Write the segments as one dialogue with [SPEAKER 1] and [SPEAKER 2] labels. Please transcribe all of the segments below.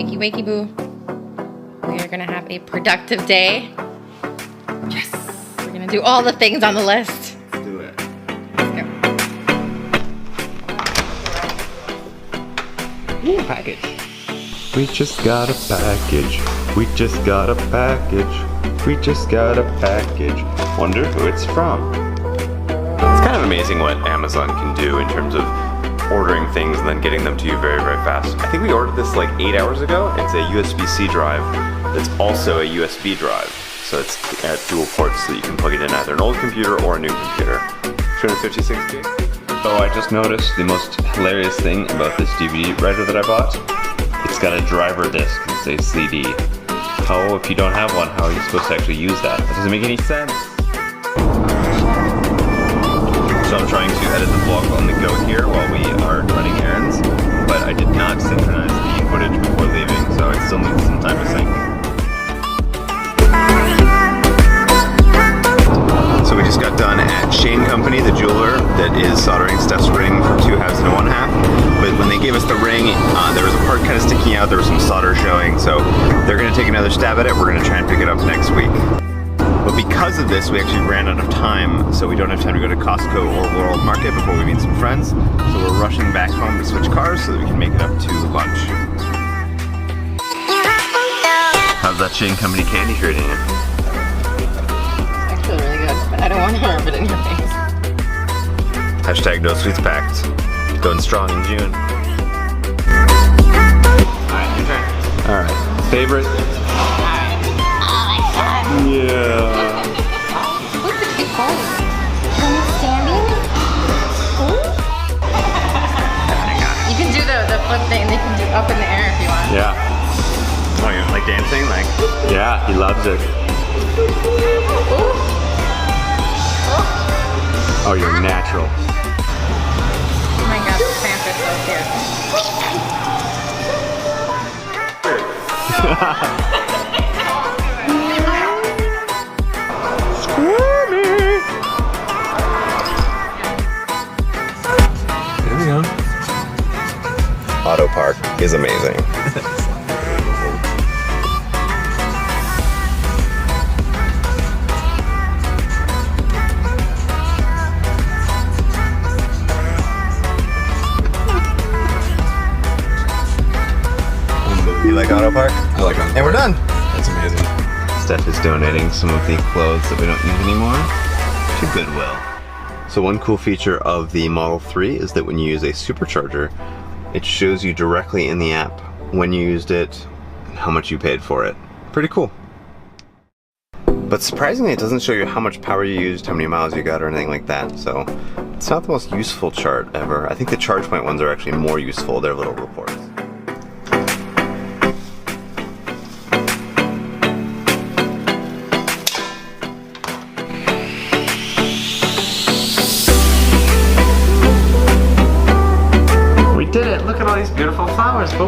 [SPEAKER 1] Wakey, wakey, boo. We are gonna have a productive day. Yes! We're gonna do all the things on the list.
[SPEAKER 2] Let's do it.
[SPEAKER 1] Let's go.
[SPEAKER 2] Ooh, package.
[SPEAKER 3] We just got a package. We just got a package. We just got a package. Wonder who it's from. It's kind of amazing what Amazon can do in terms of ordering things and then getting them to you very, very fast. I think we ordered this like 8 hours ago. It's a USB-C drive that's also a USB drive. So it's at dual ports so that you can plug it in either an old computer or a new computer. 256 gigs. Oh, I just noticed the most hilarious thing about this DVD writer that I bought. It's got a driver disc that says CD. How, if you don't have one, how are you supposed to actually use that? That doesn't make any sense. So I'm trying to edit the vlog on the go here while we are running errands, but I did not synchronize the footage before leaving, so it still needs some time to sync. So we just got done at Shane Company, the jeweler that is soldering Stef's ring for 2 halves and 1 half. But when they gave us the ring, there was a part kind of sticking out, there was some solder showing, so they're going to take another stab at it. We're going to try and pick it up next week. But because of this, we actually ran out of time, so we don't have time to go to Costco or World Market before we meet some friends. So we're rushing back home to switch cars so that we can make it up to lunch. How's that Shane Company candy treating you?
[SPEAKER 1] It's actually really good, but I don't want to rub it in your face.
[SPEAKER 3] Hashtag no sweets packed. Going strong in June.
[SPEAKER 2] Alright, your turn.
[SPEAKER 3] Alright, favorite? Yeah.
[SPEAKER 1] Look at the phone. Are you standing? You can do the flip thing, they can do up in the air if you want.
[SPEAKER 3] Yeah.
[SPEAKER 2] Oh, you like dancing? Like?
[SPEAKER 3] Yeah, he loves it. Oh, you're natural.
[SPEAKER 1] Oh my god, this pants are so cute.
[SPEAKER 3] There we go. Auto park is amazing. You like auto park?
[SPEAKER 2] I like it.
[SPEAKER 3] And we're done.
[SPEAKER 2] That's amazing.
[SPEAKER 3] Stef is donating some of the clothes that we don't use anymore to Goodwill. So one cool feature of the Model 3 is that when you use a supercharger, it shows you directly in the app when you used it and how much you paid for it. Pretty cool. But surprisingly, it doesn't show you how much power you used, how many miles you got, or anything like that. So it's not the most useful chart ever. I think the charge point ones are actually more useful. They're little reports.
[SPEAKER 2] Did it! Look at all these beautiful flowers, boo.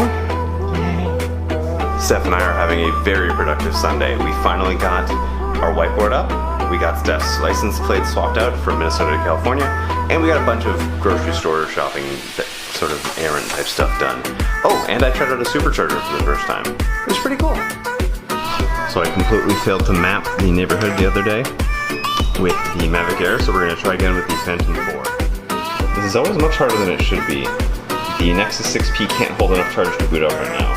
[SPEAKER 3] Stef and I are having a very productive Sunday. We finally got our whiteboard up, we got Stef's license plate swapped out from Minnesota to California, and we got a bunch of grocery store shopping, sort of errand type stuff done. Oh, and I tried out a supercharger for the first time. It was pretty cool. So I completely failed to map the neighborhood the other day with the Mavic Air, so we're going to try again with the Phantom 4. This is always much harder than it should be. The Nexus 6P can't hold enough charge to boot up right now.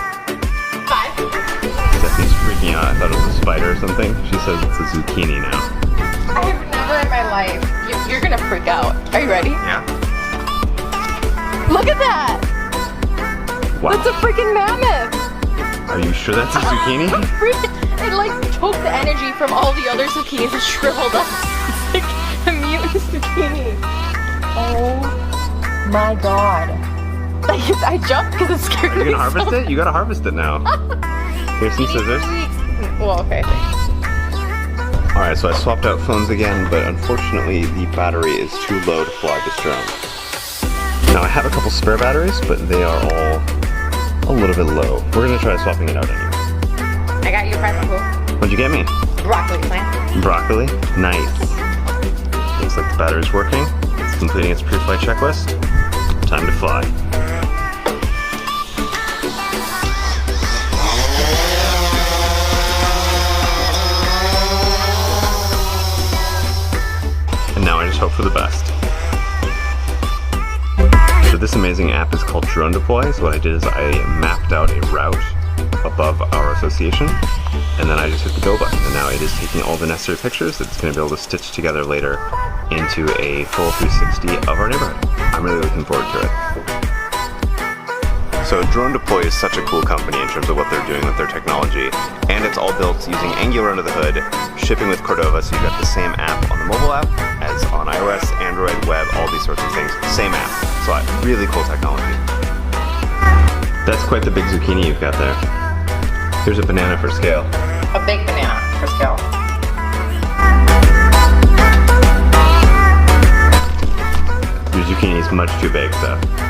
[SPEAKER 3] Stephanie's freaking out. I thought it was a spider or something. She says it's a zucchini now.
[SPEAKER 1] I have never in my life. You're gonna freak out. Are you ready?
[SPEAKER 3] Yeah.
[SPEAKER 1] Look at that!
[SPEAKER 3] Wow.
[SPEAKER 1] That's a freaking mammoth!
[SPEAKER 3] Are you sure that's a zucchini?
[SPEAKER 1] It like choked the energy from all the other zucchinis and shriveled up. It's like a mutant zucchini. Oh my god. I jumped because it scared me.
[SPEAKER 3] Are you gonna harvest it? You gotta harvest it now. Here's some scissors.
[SPEAKER 1] Well, okay, thanks.
[SPEAKER 3] Alright, so I swapped out phones again, but unfortunately the battery is too low to fly this drone. Now I have a couple spare batteries, but they are all a little bit low. We're gonna try swapping it out anyway.
[SPEAKER 1] I got you a present, boo.
[SPEAKER 3] What'd you get me?
[SPEAKER 1] Broccoli plant.
[SPEAKER 3] Broccoli? Nice. Looks like the battery's working. It's completing its pre-flight checklist. Time to fly. for the best. So this amazing app is called Dronedeploy. So what I did is I mapped out a route above our association, and then I just hit the go button, and now it is taking all the necessary pictures that it's going to be able to stitch together later into a full 360 of our neighborhood. I'm really looking forward to it. So Dronedeploy is such a cool company in terms of what they're doing with their technology, and it's all built using Angular under the hood, shipping with Cordova, so you've got the same app on the mobile app as on iOS, Android, web, all these sorts of things, same app. So really cool technology. That's quite the big zucchini you've got there. Here's a banana for scale.
[SPEAKER 1] A big banana for scale.
[SPEAKER 3] Your zucchini is much too big, Stef.